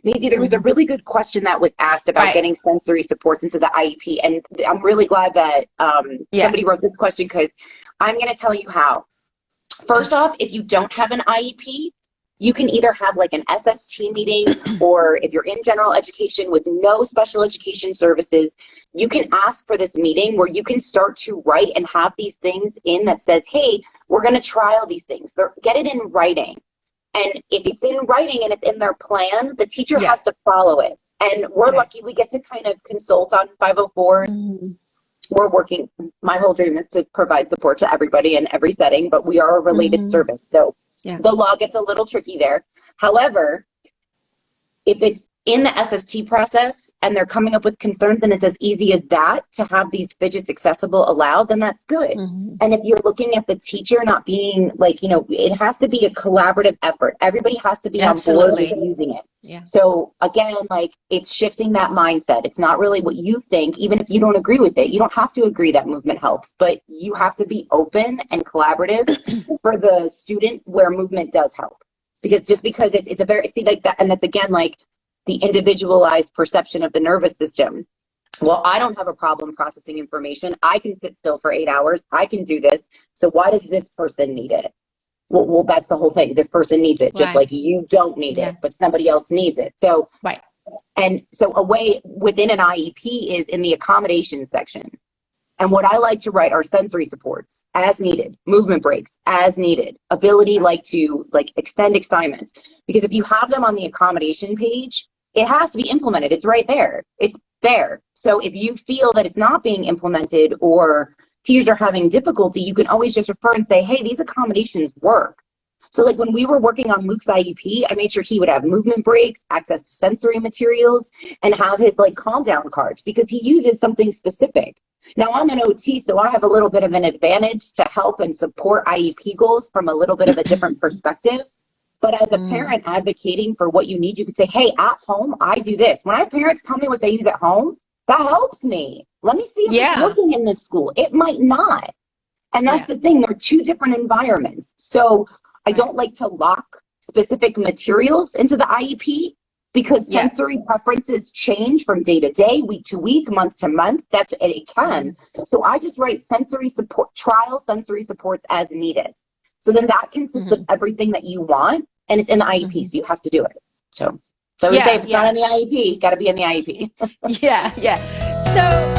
Maisie, there was a really good question that was asked about getting sensory supports into the IEP. And I'm really glad that somebody wrote this question, because I'm going to tell you how. First off, if you don't have an IEP, you can either have like an SST meeting, or if you're in general education with no special education services, you can ask for this meeting where you can start to write and have these things in that says, hey, we're going to trial these things. Get it in writing. And if it's in writing and it's in their plan, the teacher has to follow it. And we're lucky we get to kind of consult on 504s. We're working, my whole dream is to provide support to everybody in every setting, but we are a related service. So the law gets a little tricky there. However, if it's in the SST process and they're coming up with concerns and it's as easy as that to have these fidgets accessible allowed, then that's good. And if you're looking at the teacher not being like, you know, it has to be a collaborative effort. Everybody has to be on board with using it. So again, like, it's shifting that mindset. It's not really what you think, even if you don't agree with it. You don't have to agree that movement helps, but you have to be open and collaborative for the student where movement does help. Because just because it's a very, see, like that, and that's again, like, the individualized perception of the nervous system. Well, I don't have a problem processing information. I can sit still for 8 hours. I can do this. So why does this person need it? Well, that's the whole thing. This person needs it, just like you don't need it, but somebody else needs it. So, and so a way within an IEP is in the accommodations section. And what I like to write are sensory supports as needed, movement breaks as needed, ability to extend assignments. Because if you have them on the accommodation page, it has to be implemented. It's right there. It's there. So if you feel that it's not being implemented or teachers are having difficulty, you can always just refer and say, hey, these accommodations work. So like when we were working on Luke's IEP, I made sure he would have movement breaks, access to sensory materials, and have his like calm down cards, because he uses something specific. Now I'm an OT, so I have a little bit of an advantage to help and support IEP goals from a little bit of a different perspective. But as a parent advocating for what you need, you could say, hey, at home, I do this. When I have parents tell me what they use at home, that helps me. Let me see if it's working in this school. It might not. And that's the thing. They're two different environments. So I don't like to lock specific materials into the IEP, because sensory preferences change from day to day, week to week, month to month. It can. So I just write sensory support, trial sensory supports as needed. So then that consists of everything that you want, and it's in the IEP, so you have to do it. So we say if it's not in the IEP, got to be in the IEP. So